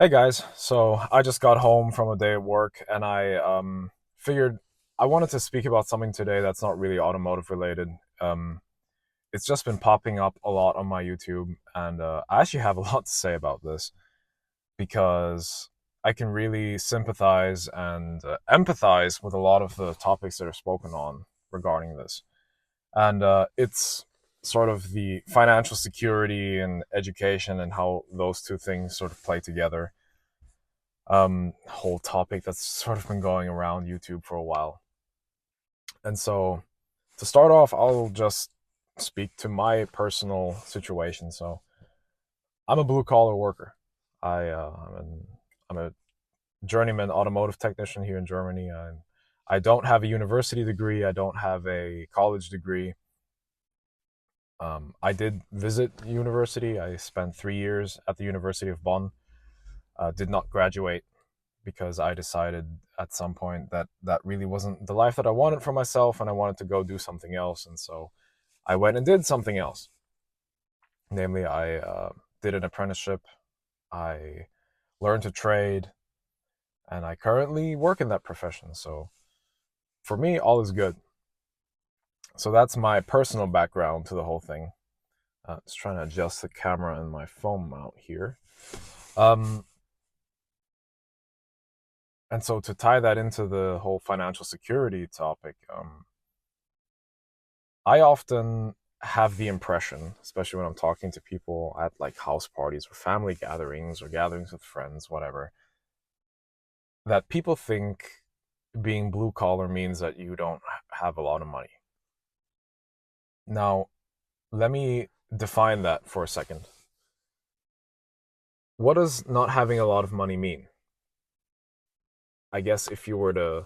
Hey guys, so I just got home from a day at work and I figured I wanted to speak about something today that's not really automotive related. Um, it's just been popping up a lot on my YouTube, and I actually have a lot to say about this because I can really sympathize and empathize with a lot of the topics that are spoken on regarding this. And it's sort of the financial security and education and how those two things sort of play together, whole topic that's sort of been going around YouTube for a while. And so to start off, I'll just speak to my personal situation. So I'm a blue collar worker. I'm a journeyman automotive technician here in Germany. I don't have a university degree. I don't have a college degree. I did visit university. I spent 3 years at the University of Bonn. Did not graduate because I decided at some point that that really wasn't the life that I wanted for myself, and I wanted to go do something else. And so I went and did something else. Namely, I did an apprenticeship. I learned to trade, and I currently work in that profession. So for me, all is good. So that's my personal background to the whole thing. Just trying to adjust the camera and my phone mount here. Um, and so to tie that into the whole financial security topic, I often have the impression, especially when I'm talking to people at like house parties or family gatherings or gatherings with friends, whatever, that people think being blue collar means that you don't have a lot of money. Now, let me define that for a second. What does not having a lot of money mean? I guess if you were to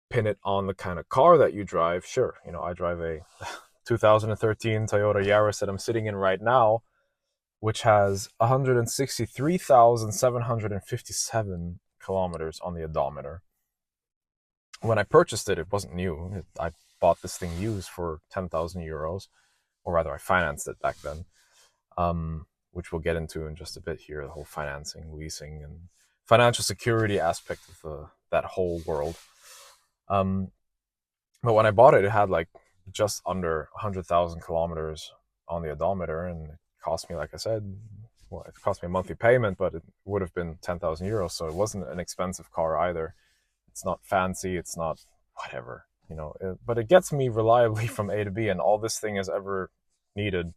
pin it on the kind of car that you drive, sure, I drive a 2013 Toyota Yaris that I'm sitting in right now, which has 163,757 kilometers on the odometer. When I purchased it, it wasn't new. I bought this thing used for 10,000 euros, or rather, I financed it back then, which we'll get into in just a bit here, the whole financing, leasing, and financial security aspect of that whole world. Um, but when I bought it, it had like just under 100,000 kilometers on the odometer, and it cost me, like I said, well, it cost me a monthly payment, but it would have been 10,000 euros. So it wasn't an expensive car either. It's not fancy. It's not whatever, but it gets me reliably from A to B. And all this thing has ever needed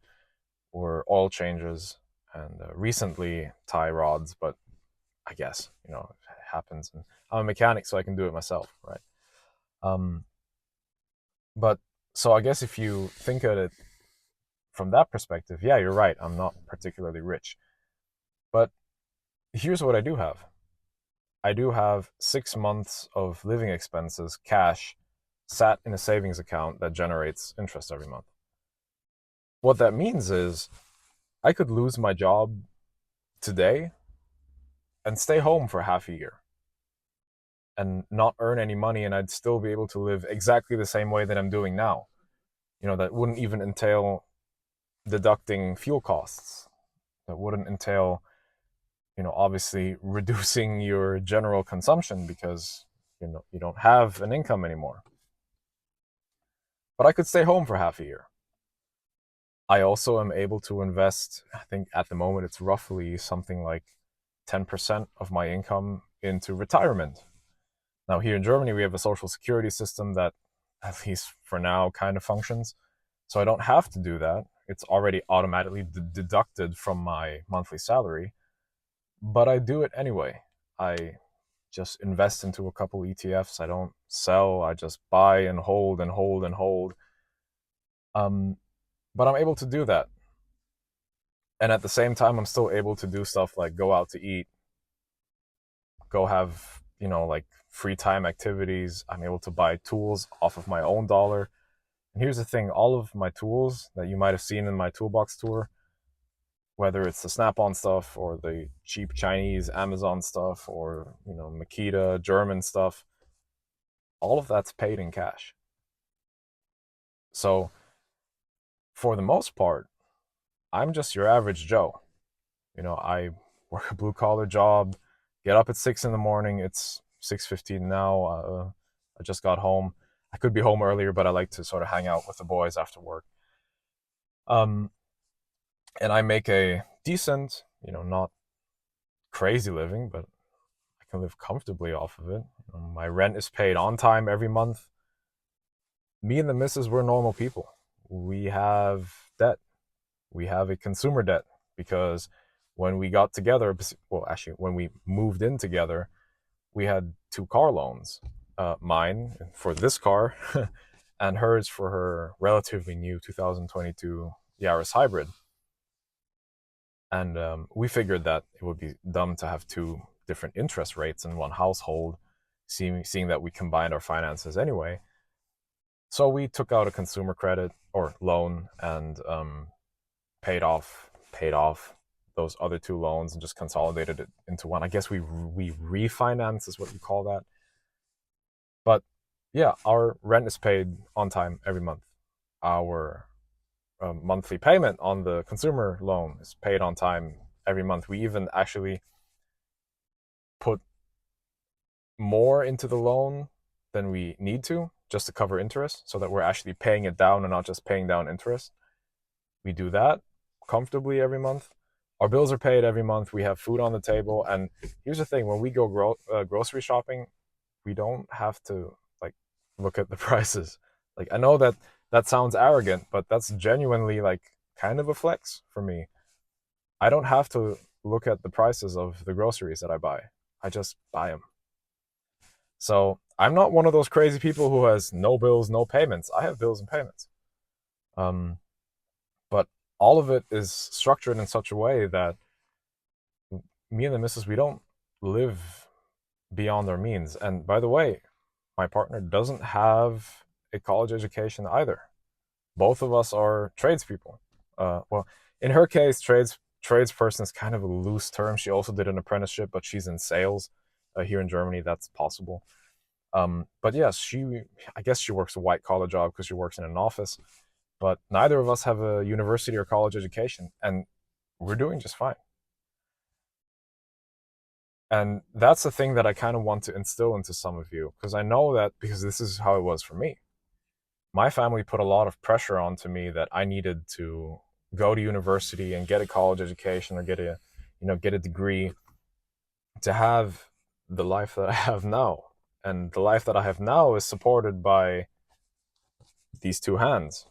were oil changes and recently tie rods. But I guess, it happens. And I'm a mechanic, so I can do it myself, right? Um, but so I guess if you think of it from that perspective, yeah, you're right. I'm not particularly rich. But here's what I do have. I do have 6 months of living expenses, cash, sat in a savings account that generates interest every month. What that means is I could lose my job today and stay home for half a year and not earn any money, and I'd still be able to live exactly the same way that I'm doing now. That wouldn't even entail deducting fuel costs. That wouldn't entail, obviously reducing your general consumption because you don't have an income anymore. But I could stay home for half a year. I also am able to invest, I think at the moment it's roughly something like 10% of my income into retirement. Now, here in Germany, we have a social security system that, at least for now, kind of functions. So I don't have to do that. It's already automatically deducted from my monthly salary, but I do it anyway. I just invest into a couple ETFs. I don't sell, I just buy and hold and hold and hold. Um, but I'm able to do that. And at the same time, I'm still able to do stuff like go out to eat, go have, like free time activities. I'm able to buy tools off of my own dollar. And here's the thing, all of my tools that you might have seen in my toolbox tour, whether it's the Snap-on stuff or the cheap Chinese Amazon stuff or, Makita German stuff, all of that's paid in cash. So for the most part, I'm just your average Joe. I work a blue collar job, get up at 6 in the morning. It's 6:15 now. I just got home. I could be home earlier, but I like to sort of hang out with the boys after work. Um, and I make a decent, not crazy living, but I can live comfortably off of it. My rent is paid on time every month. Me and the missus, we're normal people. We have debt. We have a consumer debt because when we got together, well, actually, when we moved in together, we had two car loans. Mine for this car, and hers for her relatively new 2022 Yaris Hybrid. And we figured that it would be dumb to have two different interest rates in one household, seeing that we combined our finances anyway. So we took out a consumer credit or loan and paid off those other two loans and just consolidated it into one. I guess we refinance is what you call that. But yeah, our rent is paid on time every month. Our monthly payment on the consumer loan is paid on time every month. We even actually put more into the loan than we need to just to cover interest so that we're actually paying it down and not just paying down interest. We do that comfortably every month. Our bills are paid every month. We have food on the table. And here's the thing: when we go grocery shopping, we don't have to like look at the prices. Like, I know that sounds arrogant, but that's genuinely like kind of a flex for me. I don't have to look at the prices of the groceries that I buy. I just buy them. So I'm not one of those crazy people who has no bills, no payments. I have bills and payments. Um, but all of it is structured in such a way that me and the missus, we don't live beyond our means. And by the way, my partner doesn't have a college education either. Both of us are tradespeople. Well, in her case, tradesperson is kind of a loose term. She also did an apprenticeship, but she's in sales. Here in Germany, that's possible. But yes, I guess she works a white collar job because she works in an office. But neither of us have a university or college education, and we're doing just fine. And that's the thing that I kind of want to instill into some of you, because I know that because this is how it was for me. My family put a lot of pressure onto me that I needed to go to university and get a college education or get a degree to have the life that I have now. And the life that I have now is supported by these two hands,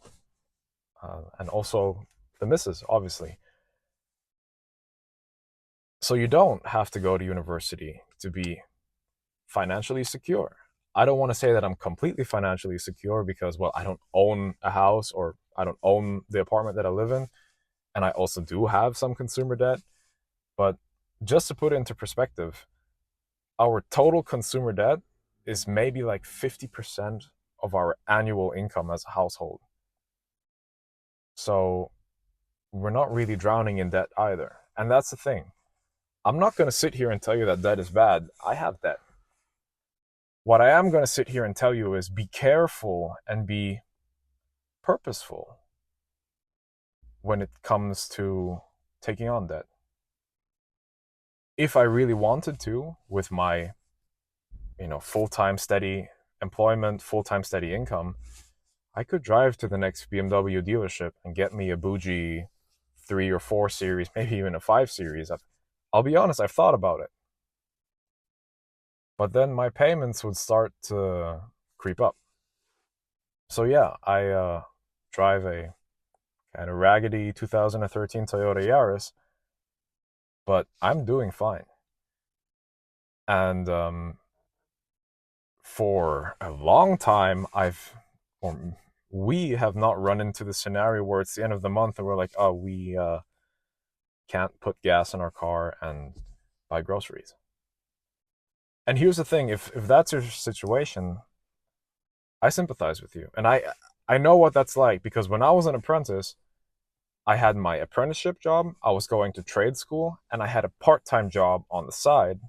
and also the missus, obviously. So you don't have to go to university to be financially secure. I don't want to say that I'm completely financially secure because, well, I don't own a house or I don't own the apartment that I live in. And I also do have some consumer debt. But just to put it into perspective, our total consumer debt is maybe like 50% of our annual income as a household. So we're not really drowning in debt either. And that's the thing. I'm not going to sit here and tell you that debt is bad. I have debt. What I am going to sit here and tell you is be careful and be purposeful when it comes to taking on debt. If I really wanted to, with my, full-time steady employment, full-time steady income, I could drive to the next BMW dealership and get me a bougie 3 or 4 series, maybe even a 5 series. I'll be honest, I've thought about it. But then my payments would start to creep up. So yeah, I drive a kind of raggedy 2013 Toyota Yaris, but I'm doing fine. And for a long time, we have not run into the scenario where it's the end of the month and we're like, oh, we can't put gas in our car and buy groceries. And here's the thing: if that's your situation, I sympathize with you, and I know what that's like because when I was an apprentice, I had my apprenticeship job, I was going to trade school, and I had a part-time job on the side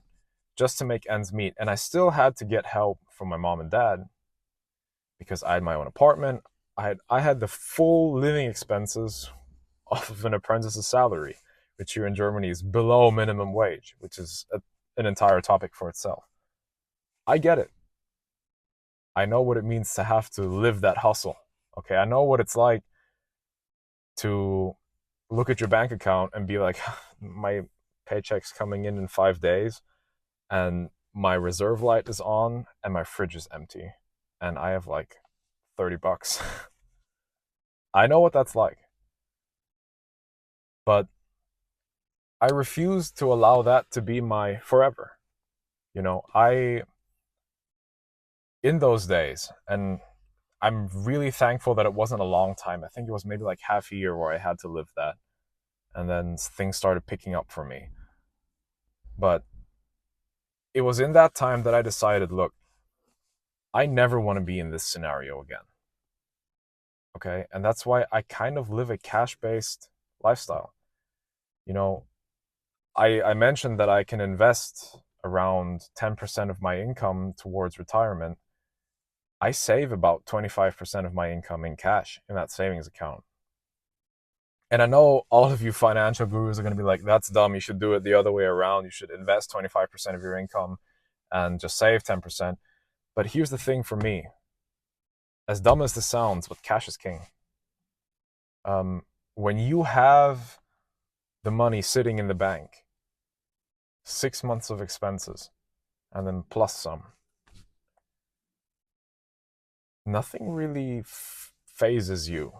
just to make ends meet. And I still had to get help from my mom and dad because I had my own apartment. I had the full living expenses off of an apprentice's salary, which here in Germany is below minimum wage, which is an entire topic for itself. I get it. I know what it means to have to live that hustle. Okay, I know what it's like to look at your bank account and be like, my paycheck's coming in 5 days, and my reserve light is on, and my fridge is empty, and I have like $30. I know what that's like, but I refuse to allow that to be my forever. I in those days, and I'm really thankful that it wasn't a long time. I think it was maybe like half a year where I had to live that, and then things started picking up for me. But it was in that time that I decided, look, I never want to be in this scenario again. Okay, and that's why I kind of live a cash-based lifestyle. You know, I mentioned that I can invest around 10% of my income towards retirement. I save about 25% of my income in cash in that savings account. And I know all of you financial gurus are going to be like, that's dumb. You should do it the other way around. You should invest 25% of your income and just save 10%. But here's the thing for me, as dumb as this sounds, but cash is king. When you have the money sitting in the bank, 6 months of expenses, and then plus some, nothing really phases you.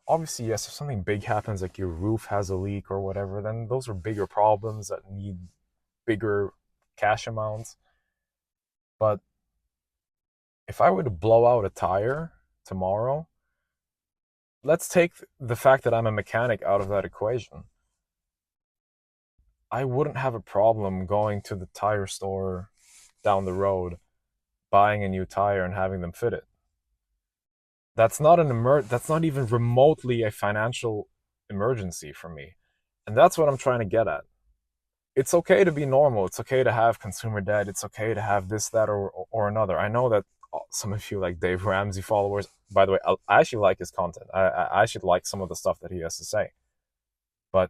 Obviously, yes, if something big happens, like your roof has a leak or whatever, then those are bigger problems that need bigger cash amounts. But if I were to blow out a tire tomorrow, let's take the fact that I'm a mechanic out of that equation. I wouldn't have a problem going to the tire store down the road, buying a new tire and having them fit it. That's not that's not even remotely a financial emergency for me. And that's what I'm trying to get at. It's okay to be normal. It's okay to have consumer debt. It's okay to have this, that, or another. I know that some of you like Dave Ramsey followers. By the way, I actually like his content. I actually like some of the stuff that he has to say. But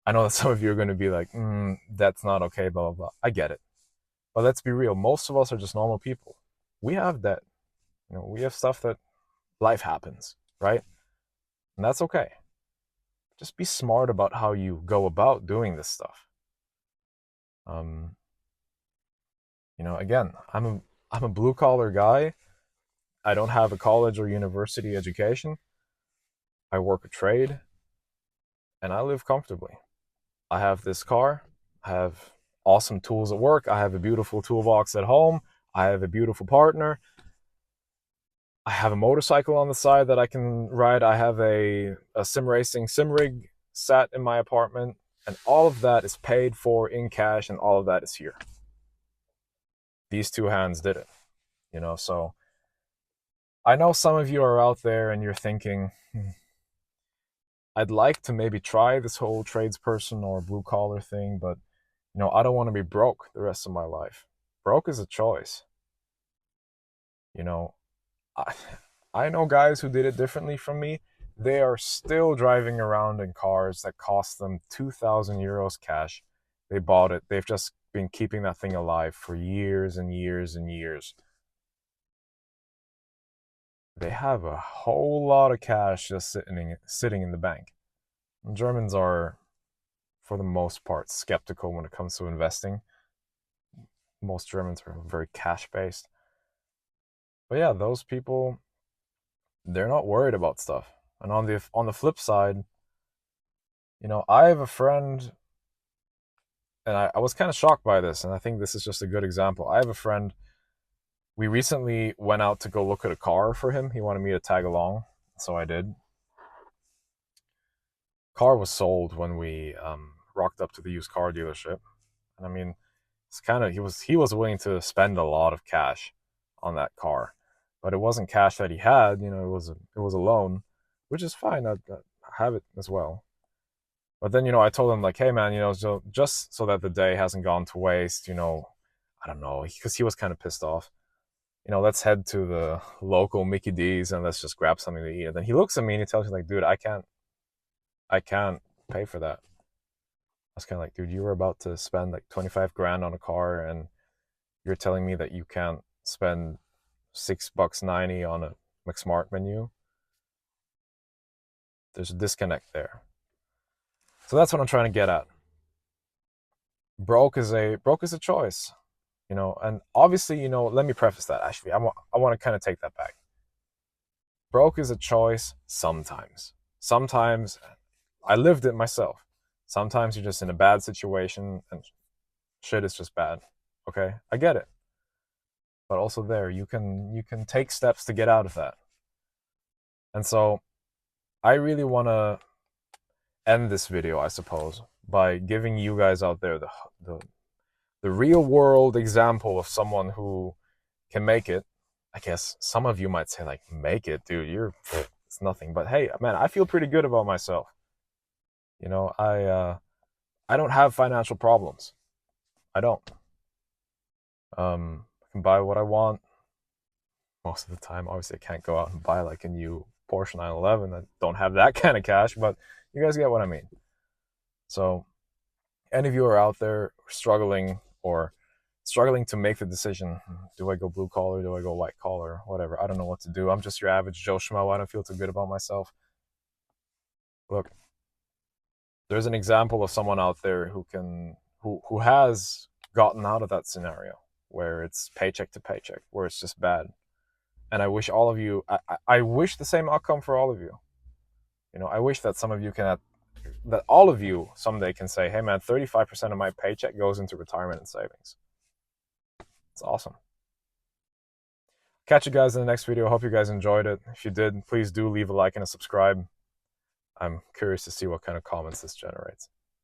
I know that some of you are going to be like, that's not okay, blah, blah, blah. I get it. But let's be real. Most of us are just normal people. We have debt. We have stuff that life happens, right? And that's okay. Just be smart about how you go about doing this stuff. Again, I'm a blue collar guy. I don't have a college or university education. I work a trade, and I live comfortably. I have this car. I have awesome tools at work. I have a beautiful toolbox at home. I have a beautiful partner. I have a motorcycle on the side that I can ride. I have a sim racing sim rig sat in my apartment, and all of that is paid for in cash, and all of that is here. These two hands did it, so I know some of you are out there and you're thinking, I'd like to maybe try this whole tradesperson or blue collar thing, but I don't want to be broke the rest of my life. Broke is a choice. I, I know guys who did it differently from me. They are still driving around in cars that cost them 2,000 euros cash. They bought it. They've just been keeping that thing alive for years and years and years. They have a whole lot of cash just sitting in the bank. And Germans are, for the most part, skeptical when it comes to investing. Most Germans are very cash based. But yeah, those people, they're not worried about stuff. And on the flip side, I have a friend, and I was kind of shocked by this, and I think this is just a good example. I have a friend. We recently went out to go look at a car for him. He wanted me to tag along, so I did. Car was sold when we rocked up to the used car dealership, and I mean, it's kind of he was willing to spend a lot of cash on that car, but it wasn't cash that he had. It was a loan, which is fine. I have it as well. But then I told him like, hey man, so just so that the day hasn't gone to waste, I don't know, because he was kind of pissed off. Let's head to the local Mickey D's and let's just grab something to eat. And then he looks at me and he tells me like, dude, I can't pay for that. I was kind of like, dude, you were about to spend like 25 grand on a car, and you're telling me that you can't spend $6.90 on a McSmart menu. There's a disconnect there. So that's what I'm trying to get at. Broke is a choice, you know. And obviously, you know, let me preface that. Actually, I want to kind of take that back. Broke is a choice sometimes. Sometimes I lived it myself. Sometimes you're just in a bad situation and shit is just bad. Okay, I get it. But also there, you can take steps to get out of that. And so I really want to end this video, I suppose, by giving you guys out there the real world example of someone who can make it. I guess some of you might say, like, make it, dude, it's nothing. But hey, man, I feel pretty good about myself. You know, I don't have financial problems. I don't. I can buy what I want most of the time. Obviously, I can't go out and buy like a new Porsche 911. I don't have that kind of cash, but you guys get what I mean. So any of you are out there struggling to make the decision, do I go blue collar, do I go white collar, whatever, I don't know what to do. I'm just your average Joe Schmo. I don't feel too good about myself. Look, there's an example of someone out there who has gotten out of that scenario where it's paycheck to paycheck, where it's just bad. And I wish all of you, I wish the same outcome for all of you. You know, I wish that some of you that all of you someday can say, hey man, 35% of my paycheck goes into retirement and savings. It's awesome. Catch you guys in the next video. Hope you guys enjoyed it. If you did, please do leave a like and a subscribe. I'm curious to see what kind of comments this generates.